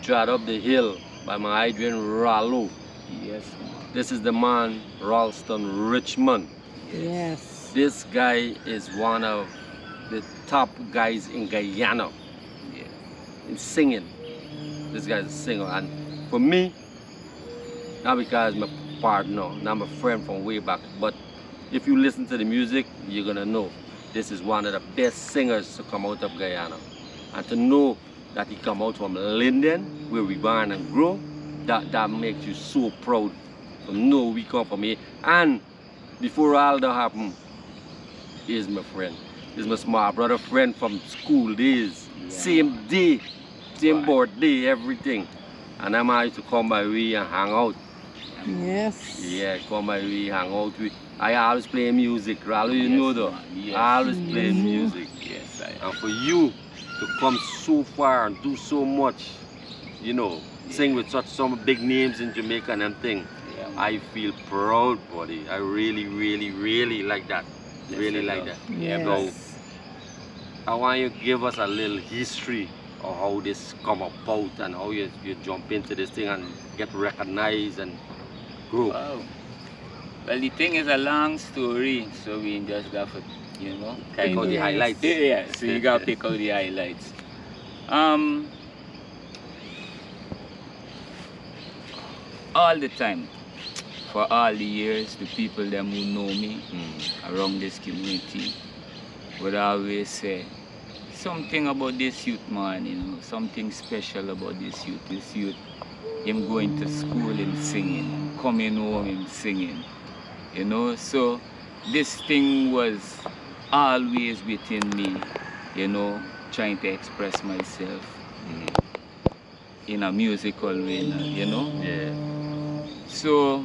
Trot Up the Hill by my Adrian Rawlo. Yes. This is the man, Ralston Richmond. Yes. This guy is one of the top guys in Guyana in singing. This guy's a singer, and for me, not because my partner, not my friend from way back, but if you listen to the music, you're gonna know this is one of the best singers to come out of Guyana. And to know that he come out from Linden, where we born and grow, that makes you so proud. To know we come from here. And before all that happened, he's my friend. He's my small brother friend from school days. Yeah. Same day, same birthday, everything. And I'm used to come by way and hang out. Yes. Yeah, come by way, hang out with. I always play music, Rallo, you know though. Yes. I always play music. Yes, And for you to come so far and do so much, you know, sing with such some big names in Jamaica and them thing, I feel proud, buddy. I really, really, really like that. Yes, really like that. Yes. So, I want you to give us a little history of how this come about and how you jump into this thing and get recognized and grow. Wow. Well, the thing is a long story, so we just got to, you know, Pick out the highlights. Yeah, so you got to pick out the highlights. All the time, for all the years, the people them who know me around this community would always say something about this youth, man, you know, something special about this youth. This youth, him going to school and singing, coming home and singing, you know. So this thing was always within me, you know, trying to express myself in a musical way, you know. Yeah. So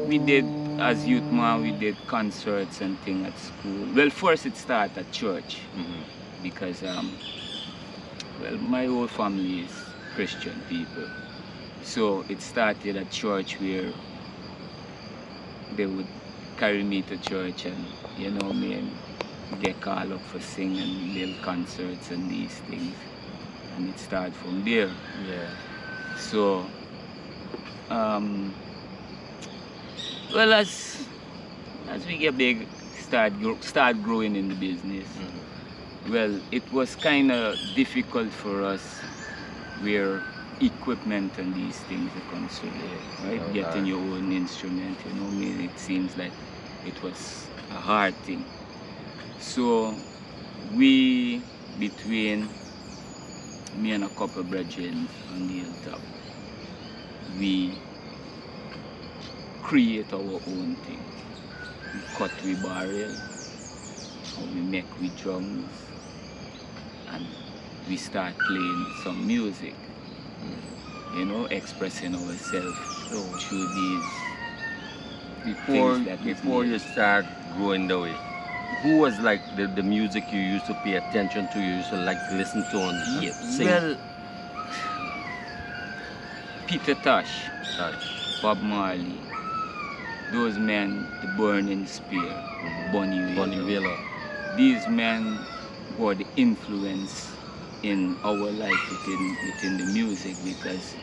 we did, as youth man, we did concerts and things at school. Well, first it started at church because, well, my whole family is Christian people. So it started at church where they would carry me to church and, you know, me and get called up for singing little concerts and these things. And it started from there. Yeah. So, well, as we get big, start growing in the business. Well, it was kind of difficult for us where equipment and these things are concerned, right? Okay. Getting your own instrument, you know, it seems like it was a hard thing. So we, between me and a couple of brethren on the hilltop, we create our own thing. We cut with barrel, or we make with drums, and we start playing some music, you know, expressing ourselves through these things that Before you start growing that way, who was like the music you used to pay attention to, you used to like listen to and sing? Well, Peter Tosh, Bob Marley, those men, the Burning Spear, Bunny Wailer. These men were the influence in our life within the music, because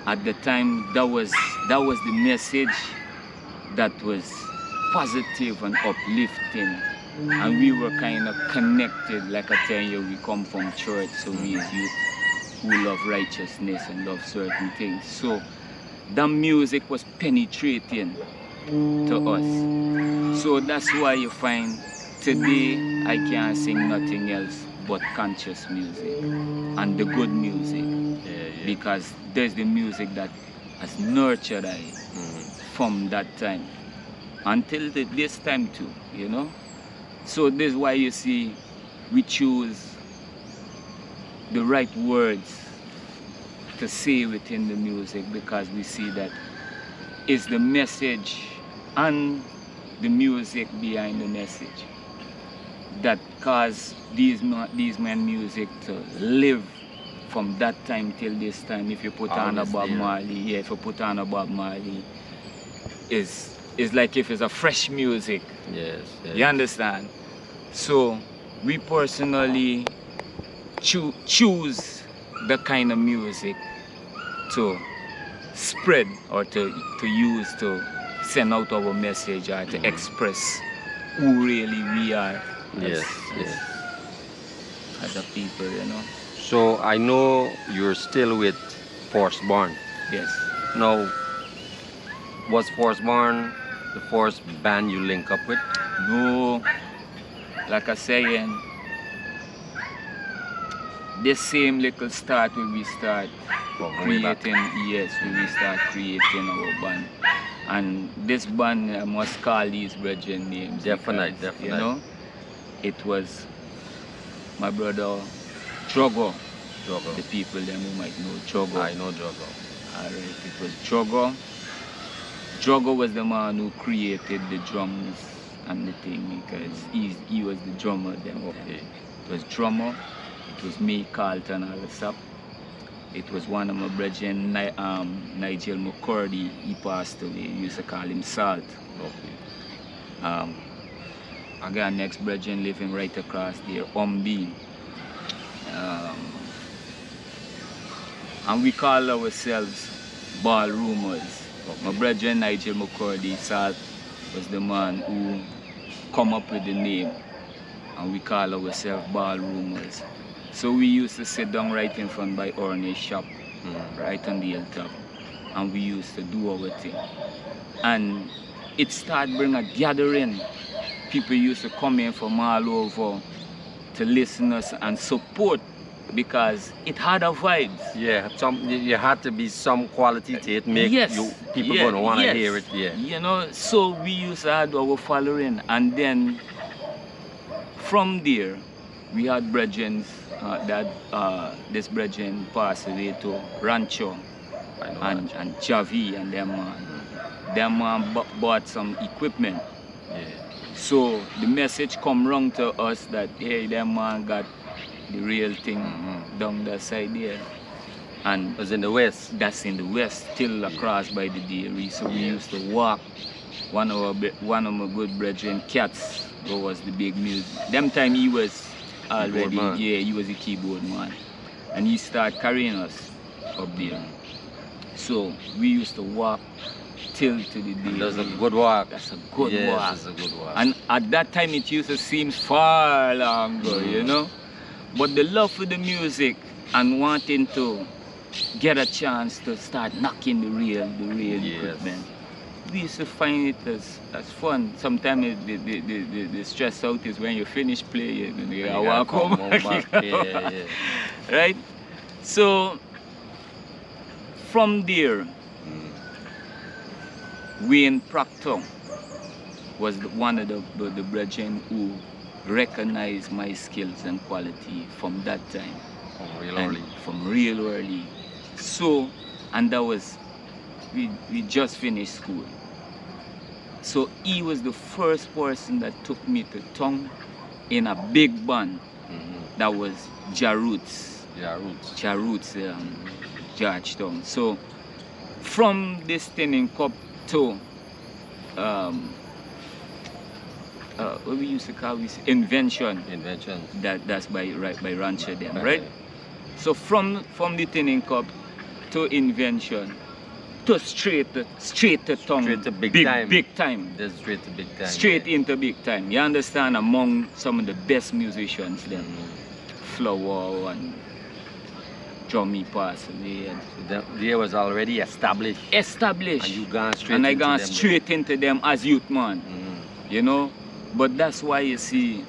at the time that was the message that was positive and uplifting, and we were kind of connected. Like I tell you, we come from church, so we as youth who love righteousness and love certain things. So that music was penetrating to us. So that's why you find today I can't sing nothing else but conscious music and the good music, because there's the music that has nurtured I from that time until this time too, you know. So this is why you see we choose the right words to say within the music, because we see that it's the message and the music behind the message that cause these men music to live from that time till this time. If you put on a Bob Marley, if you put on a Bob Marley, it's like if it's a fresh music. Yes. You understand? So we personally choose the kind of music to spread or to use to send out our message or to express who really we are Yes. as a people, you know. So I know you're still with Firstborn. Yes. Now, was Firstborn the first band you link up with? No, like I saying, this same little start when we start creating, yes, when we start creating our band. And this band, I must call these brethren names. Definitely. You know, it was my brother Drogo. The people them who might know Drogo. I know Drogo. Alright, it was Drogo. Drogo was the man who created the drums and the thing because he was the drummer then. Okay. It was drummer, it was me, Carlton, Alsap. It was one of my brethren, Nigel McCurdy, he passed away. We used to call him Salt. Okay. I got next brethren living right across there, Umbi. And we call ourselves Ballroomers. My brethren Nigel McCurdy, Salt, was the man who come up with the name. And we call ourselves Ballroomers. So we used to sit down right in front by Ornay's shop, right on the hilltop. And we used to do our thing. And it started bringing a gathering. People used to come in from all over to listen to us and support because it had a vibes. Yeah, you had to be some quality to it, make people gonna want to hear it. Yeah. You know, so we used to have our following, and then from there we had brethren this brethren passed away to Rancho and Javi and them man. Them man bought some equipment. Yeah. So the message come round to us that hey, them man got the real thing down that side there. And it was in the west. That's in the west, still across by the dairy. So we used to walk. One of my good brethren, Cats, who was the big music. Them time he was already, he was a keyboard man. And he started carrying us up there. So we used to walk till to the day. That's a good walk. That's a good walk. That's a good walk. And at that time it used to seem far longer, you know. But the love for the music and wanting to get a chance to start knocking the real equipment. We used to find it as fun. Sometimes the stress out is when you finish playing and you walk home. Right? So from there, Wayne Proctor was one of the brethren who recognized my skills and quality from that time. From real early. So, and that was, we just finished school. So he was the first person that took me to town in a big band. That was Jaroots, Georgetown. So from this Tinning Cup to what we used to call this Invention. That's by Rancher then, right? So from the Tinning Cup to Invention to straight to town. Straight to big time. Big time. That's straight to big time. Straight into big time. You understand? Among some of the best musicians then. Flower and Drummy passed away. They was already established. Established. And you gone straight and I into gone them. straight into them as youth man. You know? But that's why you see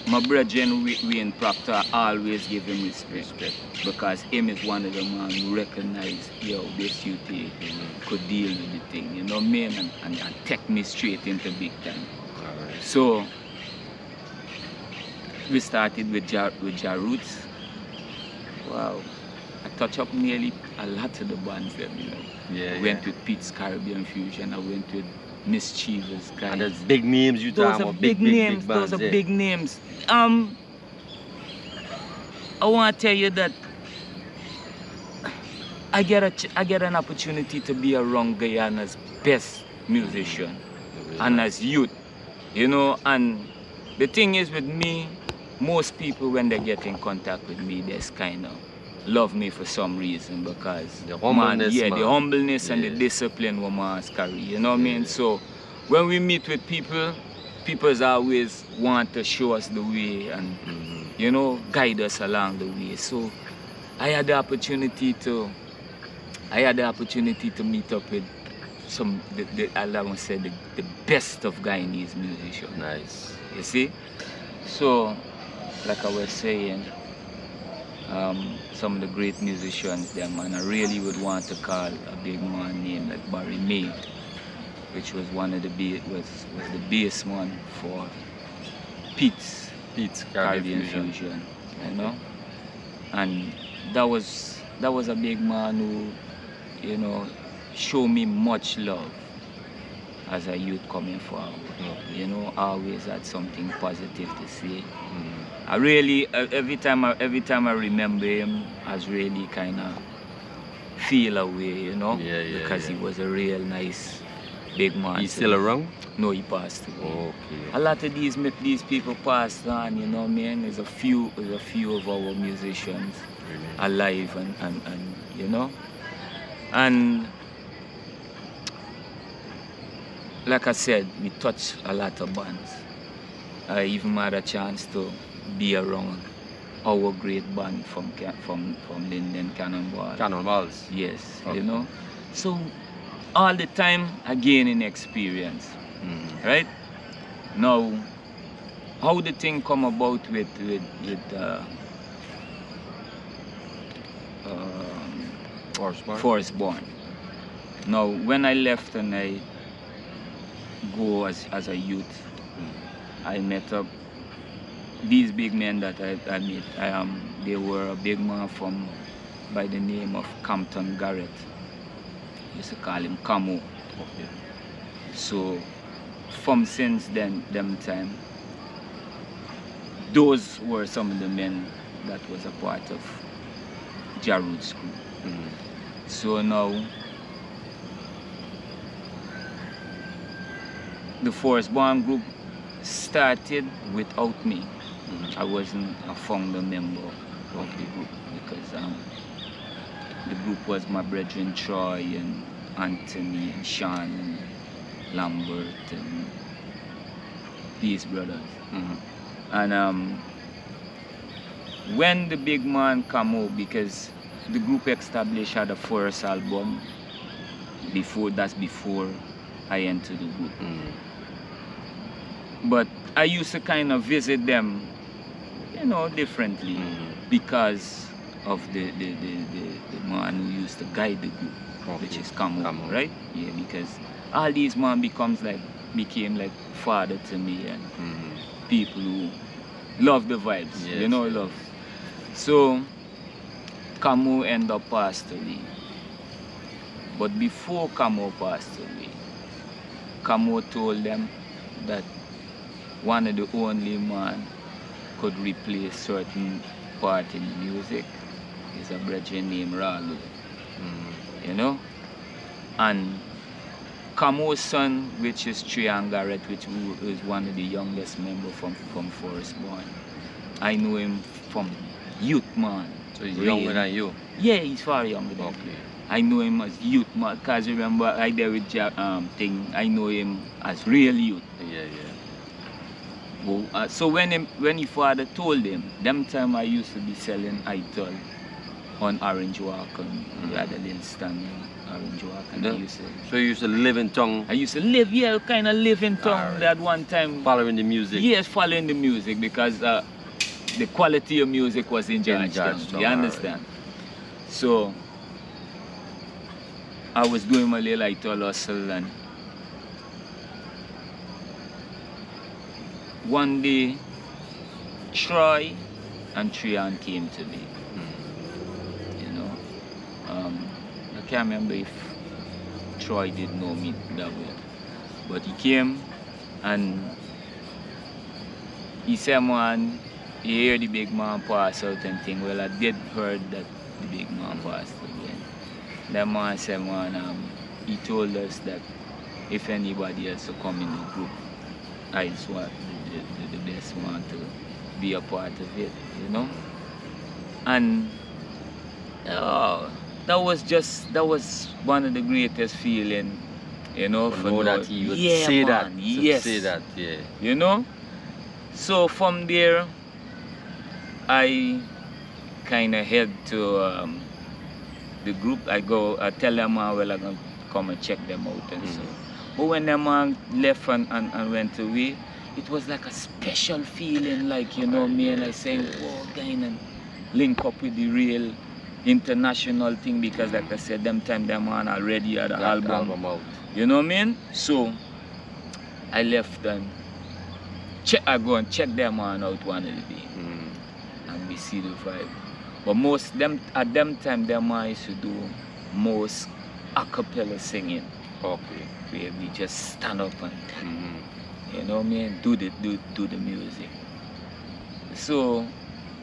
my brethren Wayne Proctor always give him respect. Because him is one of the men who recognize, yo, this youth could deal with the thing, you know what I mean? And take me straight into big time. So we started with Jaroots. Wow. I touched up nearly a lot of the bands them, you know. I went with Pete's Caribbean Fusion, I went with Mischievous guys. And there's big names you talking about, big names. Those are big names. I want to tell you that I get an opportunity to be around Guyana's best musician and as youth, you know. And the thing is with me, most people, when they get in contact with me, they kind of love me for some reason, because the humbleness, the humbleness and the discipline one man's carry, you know what I mean? So when we meet with people, people always want to show us the way and you know, guide us along the way. So I had the opportunity to meet up with some, I want to say the best of Guyanese musicians. Nice. You see? So, like I was saying, some of the great musicians there, man, I really would want to call a big man named like Barry May, which was one of the was the bass man for Pete's Caribbean Fusion, you know? And that was a big man who, you know, showed me much love as a youth coming forward. You know, always had something positive to say. I really, every time I remember him, I really kind of feel away, you know, because he was a real nice big man. He's still around? No, he passed away. Okay. A lot of these people passed on, you know what I mean? There's a few of our musicians alive and you know, and like I said, we touched a lot of bands. I even had a chance to be around our great band from Linden, Cannonballs. Yes, you know. So all the time I gaining experience, right? Now, how the thing come about with Firstborn. Now, when I left and I go as a youth, I met up these big men that I met. They were a big man by the name of Compton Garrett. Used to call him Camo. Okay. So from since then, them time, those were some of the men that was a part of Jarud's group. So now, the Firstborn group started without me. I wasn't a founder member of the group because the group was my brethren Troy and Anthony and Sean and Lambert and these brothers. And when the big man come out, because the group established had a first album before I entered the group. But I used to kind of visit them, you know, differently because of the man who used to guide the group, which is Camo, right? Yeah, because all these men became like father to me and people who love the vibes, you know, love. So Camo ended up passed away. But before Camo passed away, Camo told them that one of the only man could replace certain part in music is a brethren named Rawlo. You know? And Camo's son, which is Trian Garrett, which is one of the youngest members from Firstborn. I know him from youth, man. So he's younger than you? Yeah, he's far younger than me. I know him as youth, man, because remember I did with thing, I know him as real youth. Well, so when his father told him, them time I used to be selling idol on Orange Walk, and we had a little stand on Orange Walk. And so you used to live in town? I used to live, yeah, kind of live in town. That one time. Following the music? Yes, following the music, because the quality of music was in Georgetown. You understand? So I was doing my little idol hustle, and one day, Troy and Trian came to me. You know, I can't remember if Troy did know me that well, but he came and he said, man, you hear the big man pass out and thing. Well, I did heard that the big man passed away. That man said, man, he told us that if anybody else to come in the group, I just want the best one to be a part of it, you know. And that was one of the greatest feeling, you know, For know that he would yeah, say man, that. yes, Say that, yeah. you know. So from there, I kind of head to the group. I tell them, well, I'm going to come and check them out and so. But when them left and went away, it was like a special feeling, like, you know, me and I saying, whoa, Guyana, link up with the real international thing, because like I said, them time them man already had an album out. You know what I mean? So I left and I go and check them on out one of the day. And we see the vibe. But most them at them time them man used to do most acappella singing. Okay. Where we just stand up and you know what I mean, do the music. So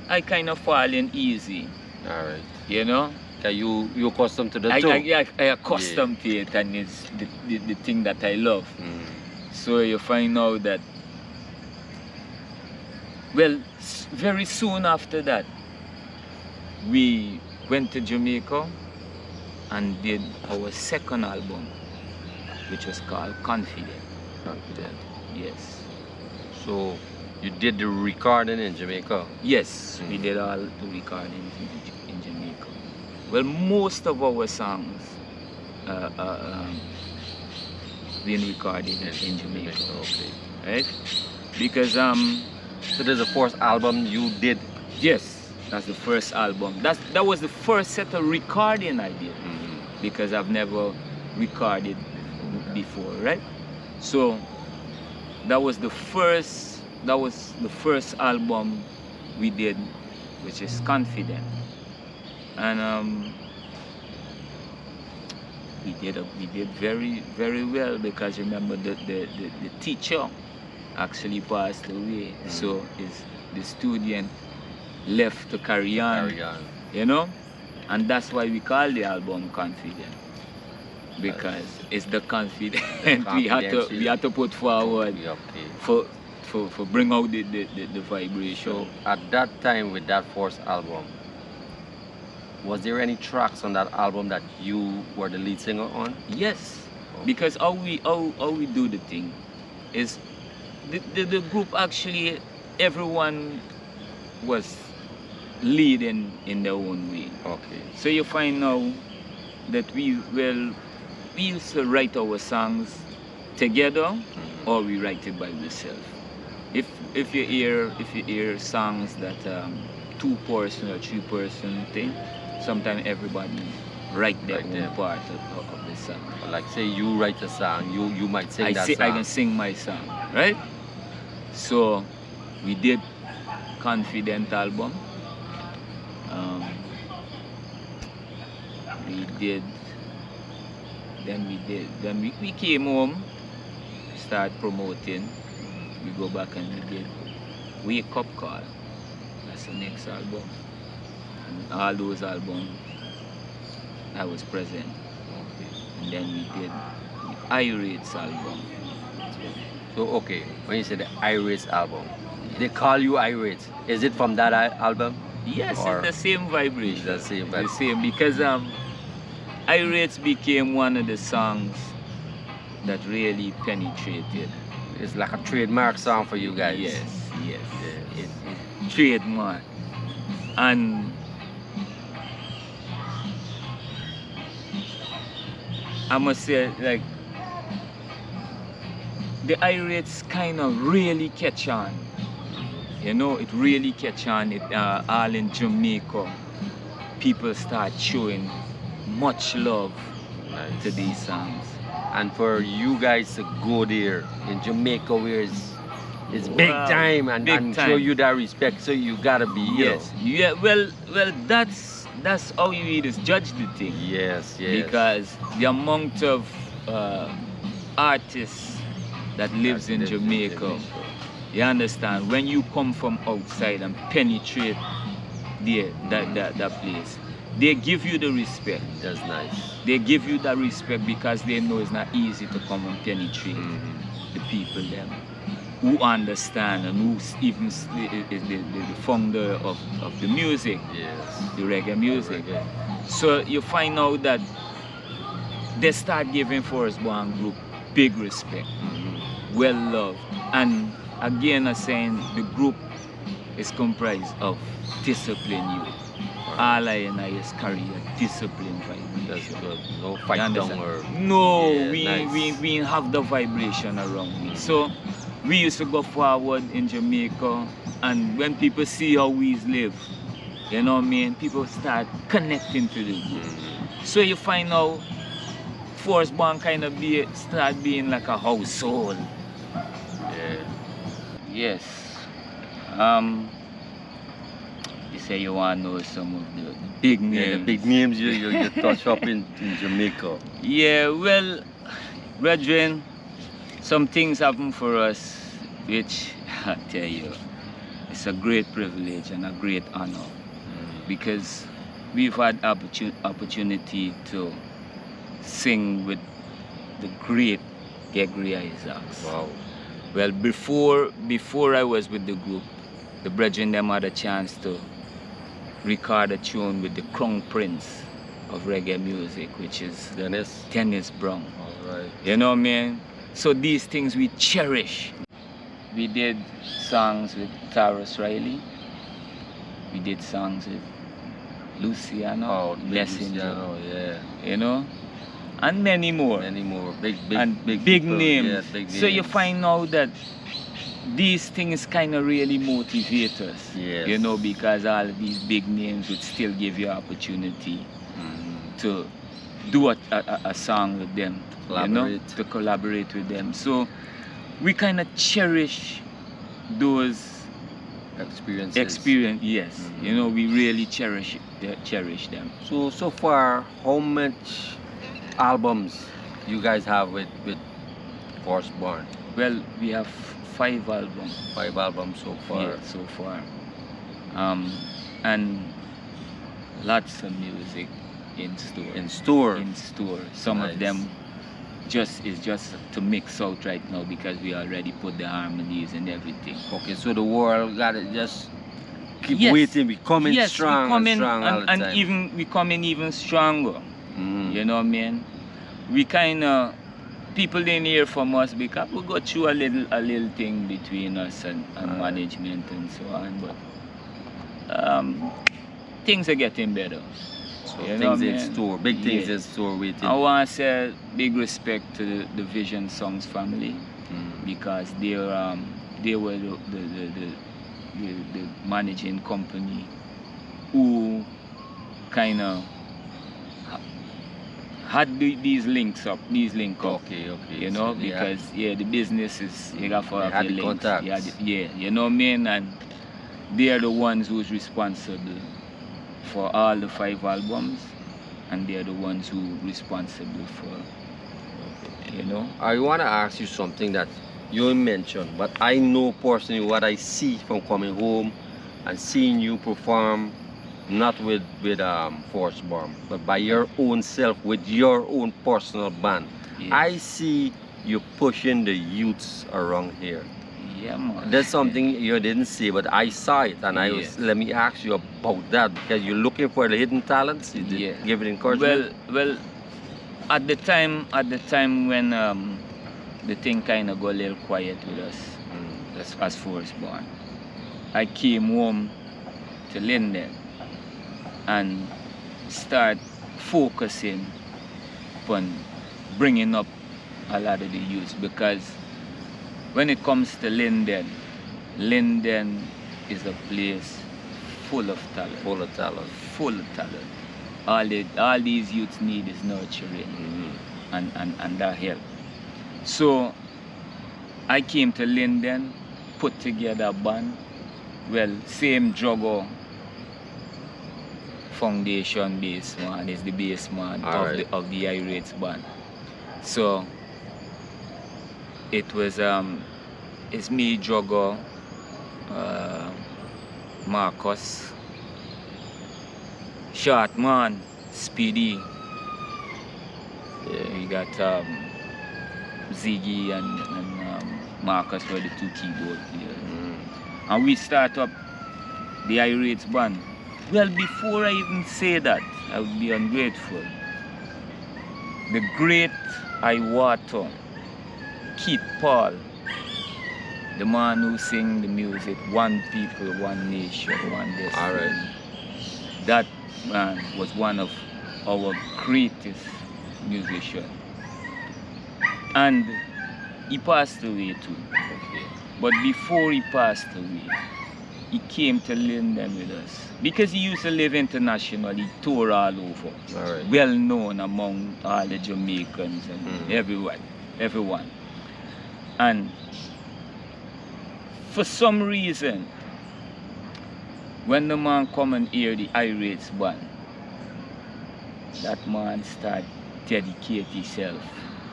I kind of fall in easy. Alright. You know? You accustomed to the tone? I accustomed to it, and it's the thing that I love. So you find out that, well, very soon after that, we went to Jamaica and did our second album, which was called Confident. Confident. Yes. So you did the recording in Jamaica? Yes, we did all the recordings in Jamaica. Well, most of our songs being recorded in Jamaica. Okay. Right? Because so there's the first album you did? Yes, that's the first album. That was the first set of recording I did. Because I've never recorded before, right? So that was the first album we did, which is Confident. And we did very, very well, because remember the teacher actually passed away. So the student left to carry on. You know? And that's why we call the album Confident. Because it's the confidence we had to put forward for bring out the vibration. So at that time with that first album, was there any tracks on that album that you were the lead singer on? Yes, because how we do the thing is the group actually, everyone was leading in their own way. Okay. So you find now that we used to write our songs together, or we write it by ourselves. If you hear songs that 2-person or 3-person thing, sometimes everybody write their own part of the song. Like say you write a song, you might sing that song. I can sing my song, right? So we did Confident album. Then we came home, start promoting. We go back and we did Wake Up Call. That's the next album. And all those albums, I was present. And then we did the Irates album. So okay, when you say the Irates album, they call you Irates. Is it from that album? Yes, it's the same vibration. The same vibration. The same, because Irates became one of the songs that really penetrated. It's like a trademark song for you guys. Yes. It's trademark. And I must say, like, the Irates kind of really catch on. You know, it really catch on. It all in Jamaica. People start showing much love to these songs. And for you guys to go there in Jamaica, where it's big time and show you that respect, so you gotta be here. Yes. Yeah. Well, that's how you just judge the thing. Yes. Because the amount of artists that lives in Jamaica, you understand, when you come from outside and penetrate that place, they give you the respect. That's nice. They give you that respect because they know it's not easy to come and penetrate the people them. who understand and who's even is the founder of the music, Yes. the reggae music. Reggae. So you find out that they start giving Firstborn group big respect, well loved. And again, I'm saying the group is comprised of disciplined youth. All I and I is carry a disciplined vibration. That's good. No fight down or... No, Yeah, we have the vibration around me. So we used to go forward in Jamaica, and when people see how we live, you know what I mean, people start connecting to the group. So you find out Firstborn kind of start being like a household. Yeah. Yes. You say you want to know some of the big names. Yeah, the big names you touch up in Jamaica. Yeah, well, brethren, some things happen for us which, I tell you, it's a great privilege and a great honor because we've had opportunity to sing with the great Gregory Isaacs. Wow. Well, before I was with the group, the brethren them had a chance to record a tune with the crown prince of reggae music, which is Dennis Brown. All right. You know what I mean? So these things we cherish. We did songs with Taurus Riley. We did songs with Luciano, Luciano, yeah. You know? And many more. Many more. Big people, names. Yeah, big so names. you find out that these things kind of really motivate us. Yes. You know, because all of these big names would still give you opportunity to do a song with them. You know, to collaborate with them. So we kind of cherish those experiences. Yes. You know, we really cherish them. So far, how much albums you guys have with Firstborn? Well, we have 5 albums. 5 albums so far. Yeah, so far. And lots of music in store. Some of them is just to mix out right now because we already put the harmonies and everything. Okay, so the world gotta just keep waiting. We coming strong and strong all the time. And even we coming even stronger. You know what I mean? We kind of, people didn't hear from us because we go through a little thing between us and management and so on, but things are getting better. So things in store, big things in store waiting. I want to say big respect to the Vizion Sounds family because they were the managing company who kind of had these link up. Okay. You know, so because the business is you got for the links. Contacts. You know what I mean, and they are the ones who's responsible for all the 5 albums, and they are the ones who responsible for, you know. I want to ask you something that you mentioned, but I know personally what I see from coming home and seeing you perform. Not with Firstborn, but by your own self, with your own personal band. Yes. I see you pushing the youths around here. Yeah, man. That's something you didn't say, but I saw it, and let me ask you about that because you're looking for the hidden talents. Give it encouragement. Well, at the time when the thing kind of got a little quiet with us, as Firstborn, I came home to Linden and start focusing on bringing up a lot of the youth, because when it comes to Linden is a place full of talent. All these youths need is nurturing and that help. So I came to Linden, put together a band. Well, same Drogo foundation bass man is the bass man of the Irates band. So it was it's me, Drogo, Marcus, Short Man, Speedy. We got Ziggy and Marcus were the two keyboard players. And we start up the Irates band. Well, before I even say that, I would be ungrateful. The great Iwato, Keith Paul, the man who sing the music, One People, One Nation, One Destiny. All right. That man was one of our greatest musicians. And he passed away too. Okay. But before he passed away, he came to Linden with us. Because he used to live internationally, he toured all over. All right. Well known among all the Jamaicans and everyone. And for some reason, when the man come and hear the Irates band, that man started dedicate himself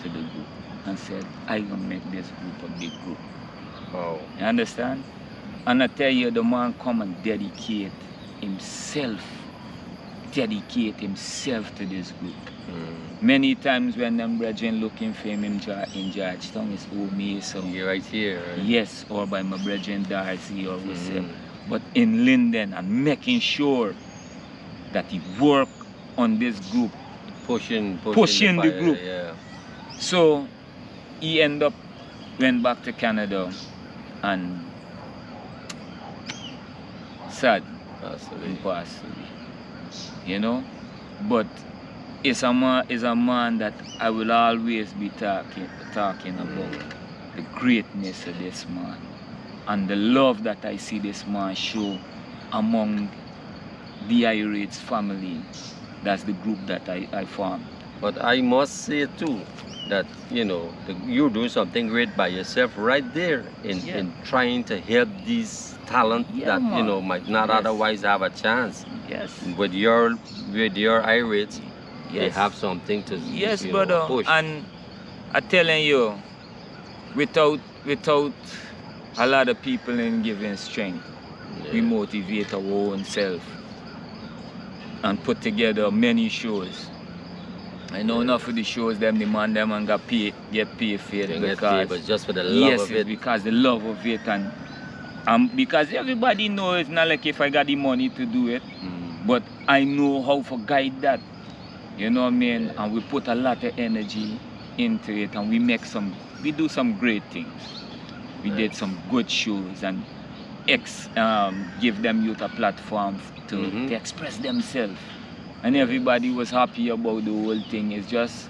to the group and said, I gonna make this group a big group. Oh. You understand? And I tell you, the man come and dedicate himself to this group. Many times when them brethren looking for him in Georgetown, it's me, so You're right here, right? yes, or by my brethren Darcy or whatever. But in Linden and making sure that he work on this group, Pushing the fire, group. Yeah. So he went back to Canada and sad, he passed away. You know? But it's a man that I will always be talking about the greatness of this man and the love that I see this man show among the Irates family. That's the group that I formed. But I must say too that, you know, you're doing something great by yourself right there in trying to help these talent that, you know, might not otherwise have a chance. Yes. With your Irates, they have something to brother. push. And I'm telling you, without a lot of people in giving strength, we motivate our own self and put together many shows. I know enough of the shows them demand them and get paid for it because but just for the love of it. because the love of it and because everybody knows it's not like if I got the money to do it, but I know how to guide that. You know what I mean? And we put a lot of energy into it and we do some great things. We did some good shows and give them youth a platform to express themselves. And everybody was happy about the whole thing. It's just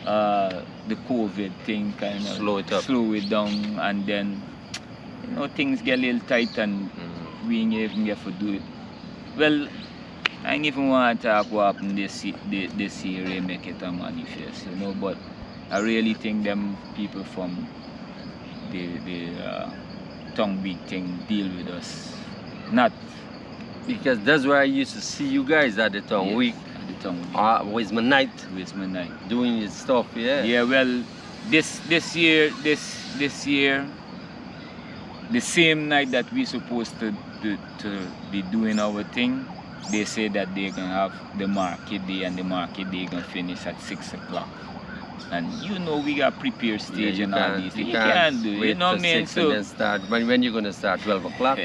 the COVID thing kind of slow it down, and then you know things get a little tight and we ain't even get to do it. Well, I ain't even want to talk what happened this year and make it a manifest, you know, but I really think them people from the tongue beat thing deal with us. Not because that's where I used to see you guys at the tongue week. At the tongue week. With my night. Doing your stuff, Yeah, well, this year, the same night that we supposed to be doing our thing, they say that they can have the market day, and the market day gonna finish at 6 o'clock. And you know we got prepared stage and all these things. You can't do it, you know what I mean? So then start. When you gonna start? 12 o'clock?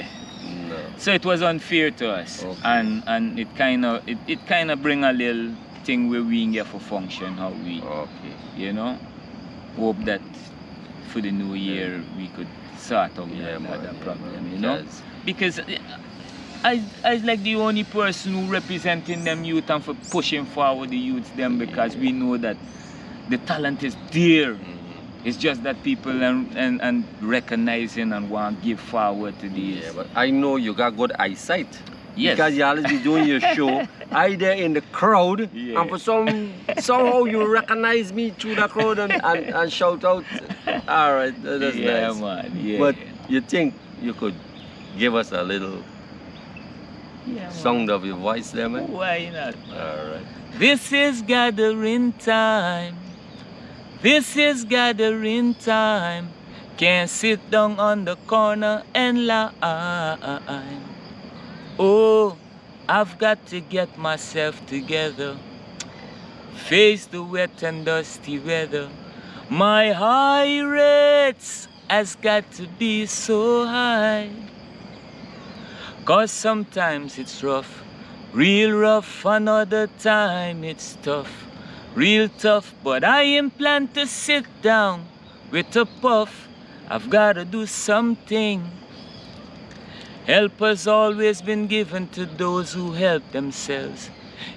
No. So it was unfair to us, and it kind of bring a little thing where we get for function how we, you know, hope that for the new year we could sort out that problem, you know, because I like the only person who representing them youth and for pushing forward the youths them because we know that the talent is there. It's just that people and recognizing and want to give forward to these. Yeah, but I know you got good eyesight. Yes. Because you always be doing your show either in the crowd and for somehow you recognize me through the crowd and shout out. All right, that's nice. Man. Yeah. But you think you could give us a little sound of your voice there, man? Why not? All right. This is gathering time. This is gathering time. Can't sit down on the corner and lie. Oh, I've got to get myself together. Face the wet and dusty weather. My Irates has got to be so high. 'Cause sometimes it's rough, real rough, another time it's tough, real tough. But I ain't plan to sit down with a puff. I've gotta do something. Help has always been given to those who help themselves.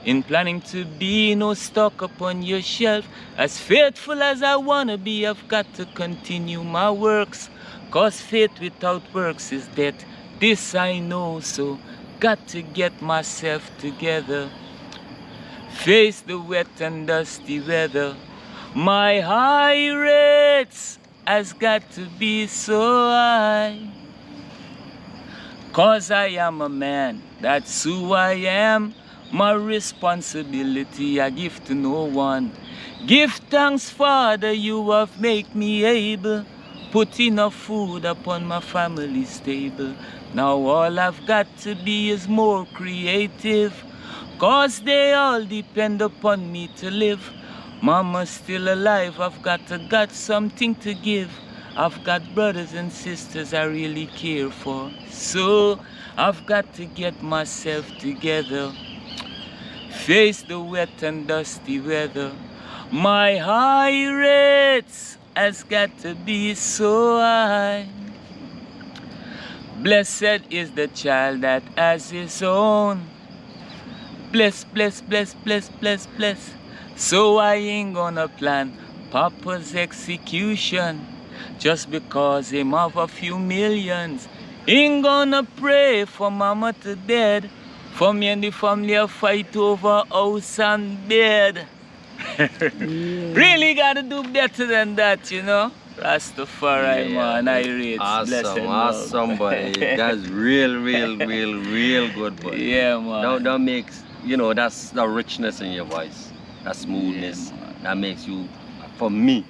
In planning to be no stock upon your shelf. As faithful as I wanna be, I've got to continue my works. 'Cause faith without works is death. This I know, so got to get myself together. Face the wet and dusty weather. My high rates has got to be so high. 'Cause I am a man, that's who I am. My responsibility I give to no one. Give thanks, Father, you have made me able. Put enough food upon my family's table. Now all I've got to be is more creative. 'Cause they all depend upon me to live. Mama's still alive, I've got something to give. I've got brothers and sisters I really care for. So I've got to get myself together. Face the wet and dusty weather. My high rates has got to be so high. Blessed is the child that has his own. Bless, bless, bless, bless, bless, bless. So I ain't gonna plan Papa's execution just because him have a few millions. Ain't gonna pray for Mama to dead. For me and the family a fight over house and bed. Really gotta do better than that, you know. Rastafari, man, I rate. Awesome, boy. That's real good, boy. Yeah, man. That makes, you know, that's the richness in your voice, that smoothness. That makes you, for me,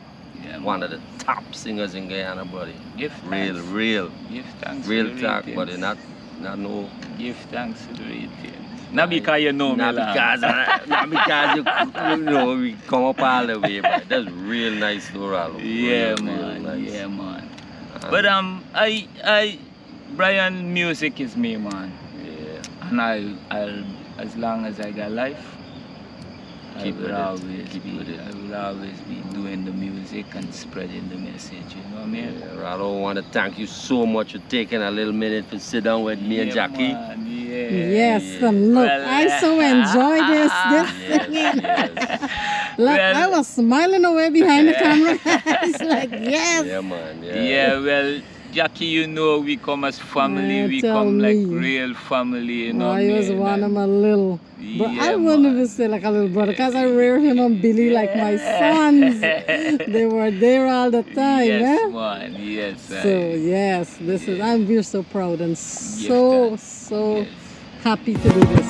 one of the top singers in Guyana, buddy. Give thanks. Real. Give thanks. Real talk, buddy. Not no. Give thanks to the ratings. Not because you know me, not because you know we come up all the way, but that's real nice, though, Rawlo. Yeah, real man. Nice. Yeah, man. But Brian, music is me, man. Yeah. And I'll as long as I got life, I will always be doing the music and spreading the message. You know what I mean? Yeah, Rawlo, I want to thank you so much for taking a little minute to sit down with me and Jackie. Man, Yes, and look, I so enjoy this singing. Look, I was smiling away behind the camera. It's like, yes. Yeah, man. Yeah, well, Jackie, you know, we come as family. We come like real family, you know. He was one of my little, but I wouldn't even say like a little brother, because I rear him and Billy like my sons. They were there all the time, yes, man. Yes, so yes, we're so proud and so happy to do this.